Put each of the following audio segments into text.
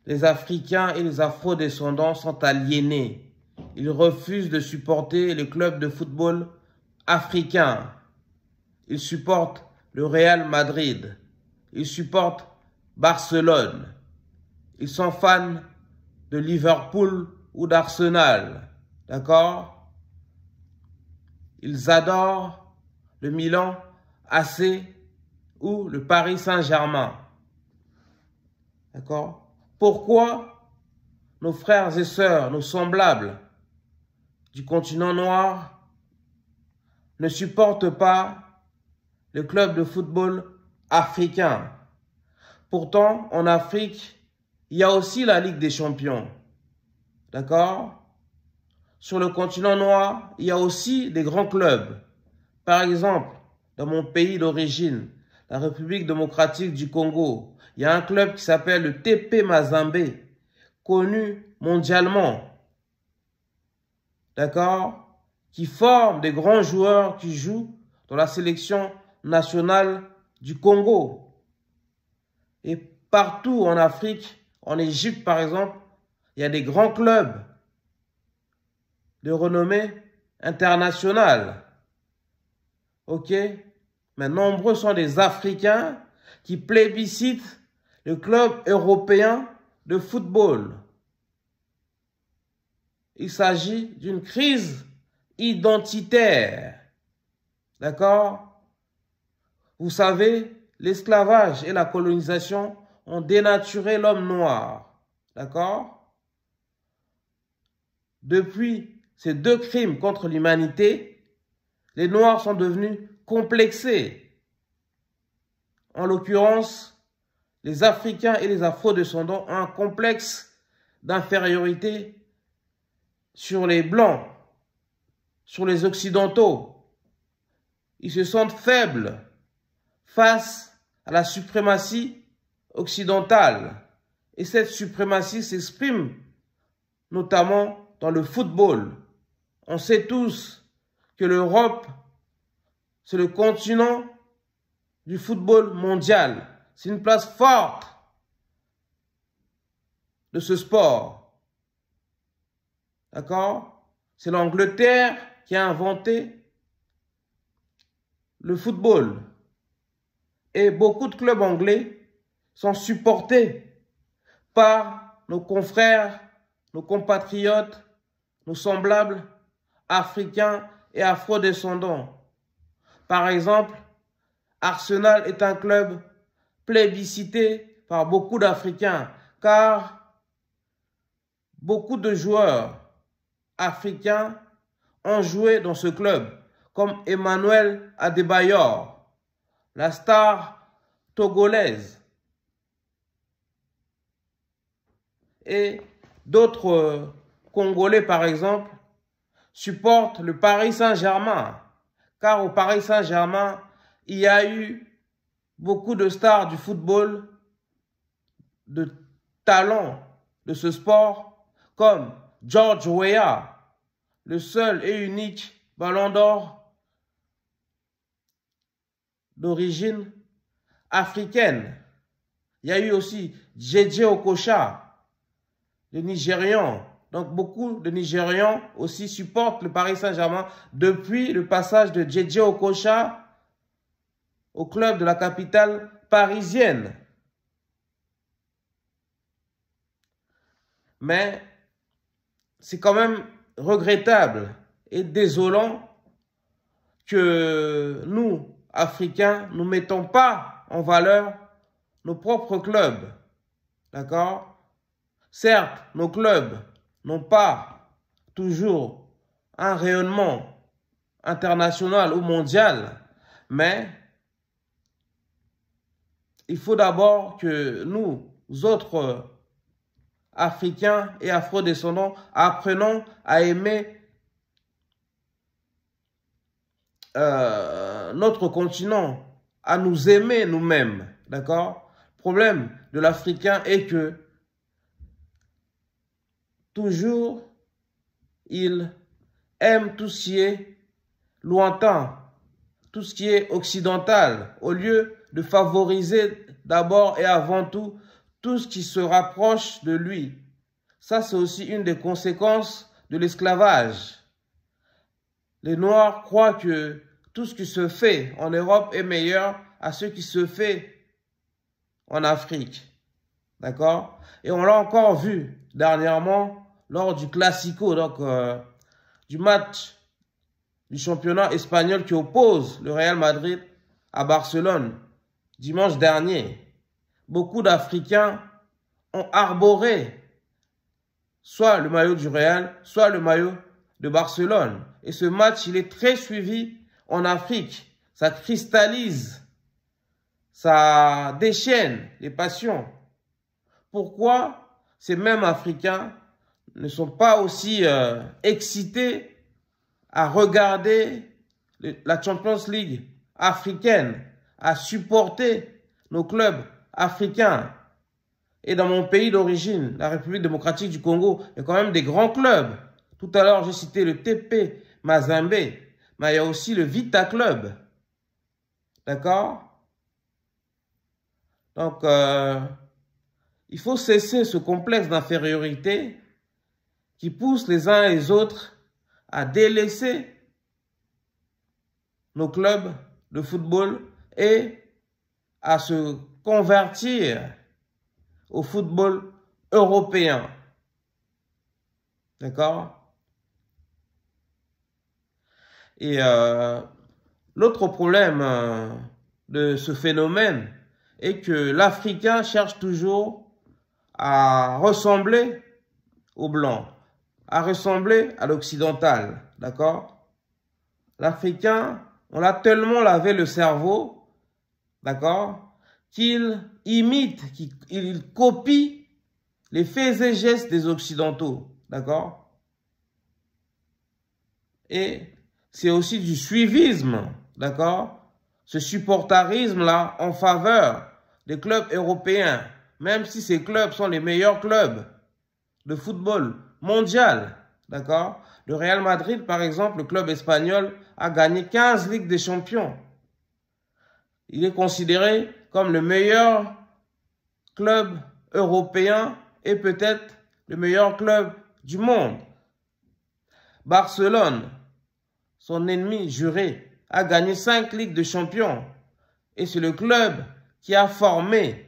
les Africains et les Afro-descendants sont aliénés. Ils refusent de supporter les clubs de football africains. Ils supportent le Real Madrid. Ils supportent Barcelone. Ils sont fans de Liverpool ou d'Arsenal. D'accord? Ils adorent le Milan AC ou le Paris Saint-Germain. D'accord? Pourquoi nos frères et sœurs, nos semblables du continent noir ne supportent pas le club de football africain? Pourtant, en Afrique, il y a aussi la Ligue des Champions. D'accord? Sur le continent noir, il y a aussi des grands clubs. Par exemple, dans mon pays d'origine, la République démocratique du Congo, il y a un club qui s'appelle le TP Mazembe, connu mondialement. D'accord? Qui forme des grands joueurs qui jouent dans la sélection nationale du Congo. Et partout en Afrique, en Égypte par exemple, il y a des grands clubs de renommée internationale. Ok? Mais nombreux sont les Africains qui plébiscitent le club européen de football. Il s'agit d'une crise identitaire. D'accord? Vous savez, l'esclavage et la colonisation ont dénaturé l'homme noir. D'accord? Depuis ces deux crimes contre l'humanité, les Noirs sont devenus complexés. En l'occurrence, les Africains et les Afro-descendants ont un complexe d'infériorité sur les Blancs, sur les Occidentaux. Ils se sentent faibles face à la suprématie occidentale. Et cette suprématie s'exprime notamment dans le football. On sait tous que l'Europe, c'est le continent du football mondial. C'est une place forte de ce sport. D'accord? C'est l'Angleterre qui a inventé le football. Et beaucoup de clubs anglais sont supportés par nos confrères, nos compatriotes, nos semblables africains et afro-descendants. Par exemple, Arsenal est un club plébiscité par beaucoup d'Africains, car beaucoup de joueurs africains ont joué dans ce club, comme Emmanuel Adebayor, la star togolaise, et d'autres Congolais, par exemple, supportent le Paris Saint-Germain, car au Paris Saint-Germain, il y a eu beaucoup de stars du football, de talents de ce sport, comme George Weah, le seul et unique ballon d'or d'origine africaine. Il y a eu aussi JJ Okocha, le Nigérian. Donc beaucoup de Nigérians aussi supportent le Paris Saint-Germain depuis le passage de JJ Okocha au club de la capitale parisienne. Mais c'est quand même regrettable et désolant que nous, Africains, ne mettons pas en valeur nos propres clubs. D'accord? Certes, nos clubs n'ont pas toujours un rayonnement international ou mondial, mais il faut d'abord que nous autres Africains et Afro-descendants apprenons à aimer notre continent, à nous aimer nous-mêmes. D'accord? Le problème de l'Africain est que toujours il aime tout ce qui est lointain, tout ce qui est occidental, au lieu de favoriser d'abord et avant tout tout ce qui se rapproche de lui. Ça, c'est aussi une des conséquences de l'esclavage. Les Noirs croient que tout ce qui se fait en Europe est meilleur à ce qui se fait en Afrique. D'accord? Et on l'a encore vu dernièrement lors du Classico, donc du match du championnat espagnol qui oppose le Real Madrid à Barcelone dimanche dernier. Beaucoup d'Africains ont arboré soit le maillot du Real, soit le maillot de Barcelone. Et ce match, il est très suivi en Afrique. Ça cristallise, ça déchaîne les passions. Pourquoi ces mêmes Africains ne sont pas aussi excités à regarder la Champions League africaine, à supporter nos clubs africains? Et dans mon pays d'origine, la République démocratique du Congo, il y a quand même des grands clubs. Tout à l'heure, j'ai cité le TP Mazembe, mais il y a aussi le Vita Club. D'accord? Donc, il faut cesser ce complexe d'infériorité qui pousse les uns et les autres à délaisser nos clubs de football et à se convertir au football européen. D'accord? Et l'autre problème de ce phénomène est que l'Africain cherche toujours à ressembler au blanc, à ressembler à l'occidental. D'accord? L'Africain, on l'a tellement lavé le cerveau, d'accord, qu'il imite, qu'il copie les faits et gestes des Occidentaux, d'accord? Et c'est aussi du suivisme, d'accord? Ce supportarisme-là en faveur des clubs européens, même si ces clubs sont les meilleurs clubs de football mondial, d'accord? Le Real Madrid, par exemple, le club espagnol, a gagné 15 Ligues des Champions. Il est considéré comme le meilleur club européen et peut-être le meilleur club du monde. Barcelone, son ennemi juré, a gagné 5 Ligues de Champions. Et c'est le club qui a formé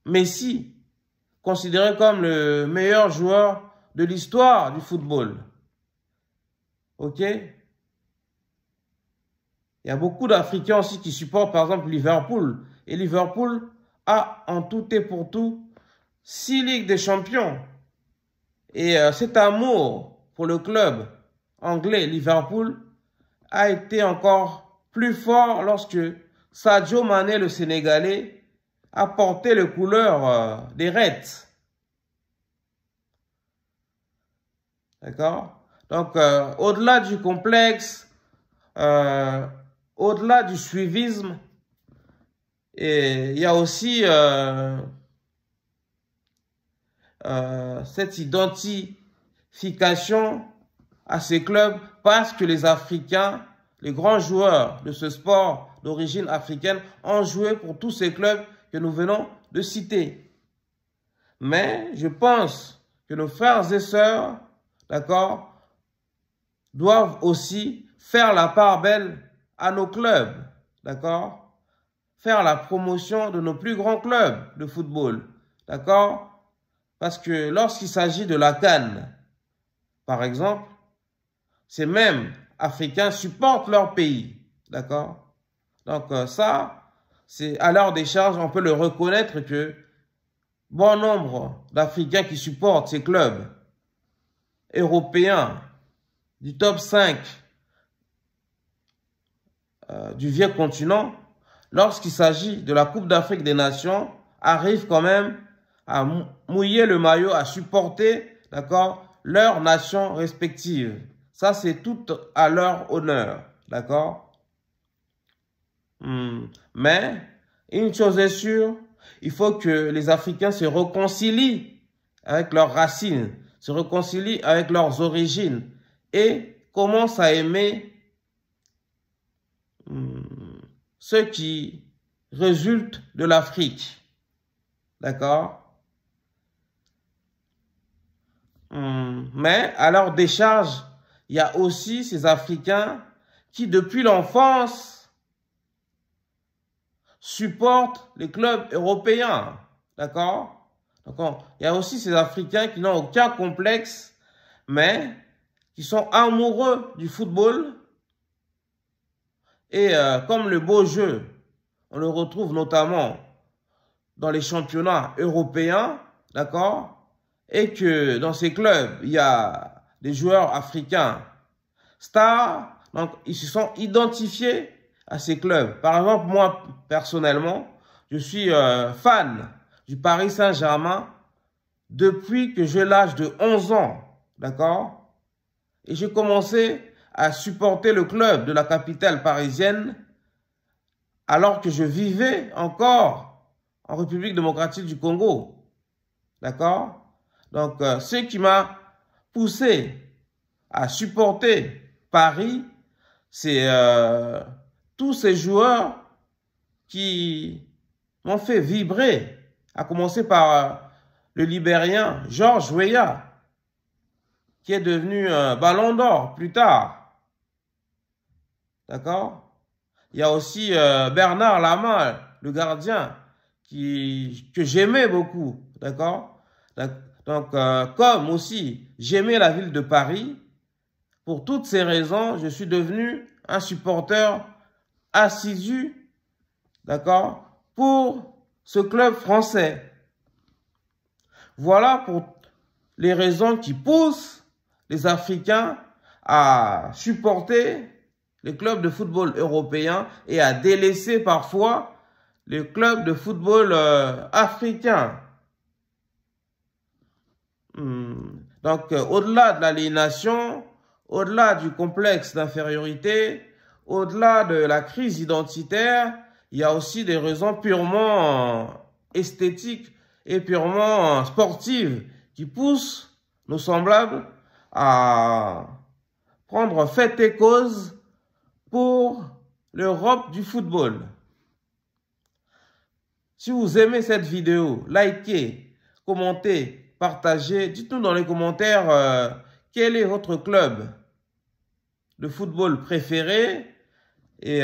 Messi, considéré comme le meilleur joueur de l'histoire du football. Ok? Il y a beaucoup d'Africains aussi qui supportent par exemple Liverpool. Et Liverpool a en tout et pour tout 6 Ligues des Champions. Et cet amour pour le club anglais Liverpool a été encore plus fort lorsque Sadio Mané, le Sénégalais, a porté les couleurs des Reds. D'accord? Donc, au-delà du complexe, au-delà du suivisme, il y a aussi cette identification à ces clubs parce que les Africains, les grands joueurs de ce sport d'origine africaine ont joué pour tous ces clubs que nous venons de citer. Mais je pense que nos frères et sœurs, d'accord, doivent aussi faire la part belle à nos clubs, d'accord, faire la promotion de nos plus grands clubs de football, d'accord, parce que lorsqu'il s'agit de la CAN, par exemple, ces mêmes Africains supportent leur pays, d'accord. Donc ça, c'est à leur décharge, on peut le reconnaître que bon nombre d'Africains qui supportent ces clubs européens du top 5 du vieux continent, lorsqu'il s'agit de la Coupe d'Afrique des Nations, arrivent quand même à mouiller le maillot, à supporter, d'accord, leurs nations respectives. Ça, c'est tout à leur honneur, d'accord? Mais, une chose est sûre, il faut que les Africains se réconcilient avec leurs racines, se réconcilient avec leurs origines et commencent à aimer ceux qui résultent de l'Afrique. D'accord? Mais à leur décharge, il y a aussi ces Africains qui, depuis l'enfance, supportent les clubs européens. D'accord? Donc, il y a aussi ces Africains qui n'ont aucun complexe, mais qui sont amoureux du football. Et comme le beau jeu, on le retrouve notamment dans les championnats européens, d'accord? Et que dans ces clubs, il y a des joueurs africains stars, donc ils se sont identifiés à ces clubs. Par exemple, moi, personnellement, je suis fan du Paris Saint-Germain depuis que j'ai l'âge de 11 ans, d'accord? Et j'ai commencé à supporter le club de la capitale parisienne alors que je vivais encore en République démocratique du Congo, d'accord? Donc, ce qui m'a poussé à supporter Paris, c'est tous ces joueurs qui m'ont fait vibrer, à commencer par le Libérien Georges Weah, qui est devenu Ballon d'Or plus tard. D'accord? Il y a aussi Bernard Lama, le gardien, que j'aimais beaucoup. D'accord? Donc, comme aussi j'aimais la ville de Paris, pour toutes ces raisons, je suis devenu un supporter assidu, d'accord, pour ce club français. Voilà pour les raisons qui poussent les Africains à supporter les clubs de football européens et à délaisser parfois les clubs de football africains. Donc, au-delà de l'aliénation, au-delà du complexe d'infériorité, au-delà de la crise identitaire, il y a aussi des raisons purement esthétiques et purement sportives qui poussent nos semblables à prendre fait et cause pour l'Europe du football. Si vous aimez cette vidéo, likez, commentez, partagez. Dites-nous dans les commentaires quel est votre club de football préféré. Et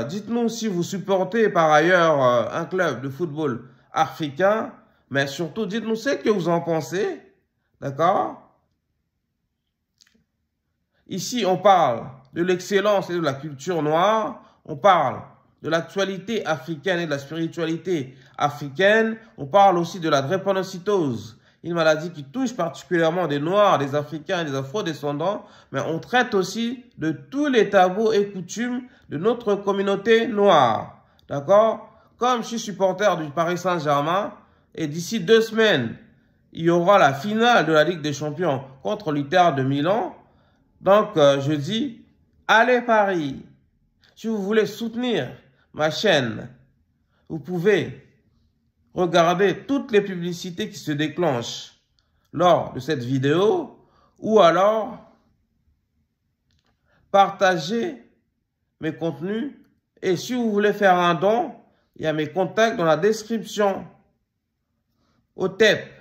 dites-nous si vous supportez par ailleurs un club de football africain. Mais surtout, dites-nous ce que vous en pensez. D'accord? Ici, on parle de l'excellence et de la culture noire. On parle de l'actualité africaine et de la spiritualité africaine. On parle aussi de la drépanocytose, une maladie qui touche particulièrement des Noirs, des Africains et des Afro-descendants. Mais on traite aussi de tous les tabous et coutumes de notre communauté noire. D'accord? Comme je suis supporter du Paris Saint-Germain, et d'ici 2 semaines, il y aura la finale de la Ligue des Champions contre l'Inter de Milan. Donc, je dis, allez Paris. Si vous voulez soutenir ma chaîne, vous pouvez regarder toutes les publicités qui se déclenchent lors de cette vidéo ou alors partager mes contenus. Et si vous voulez faire un don, il y a mes contacts dans la description. Au TEP.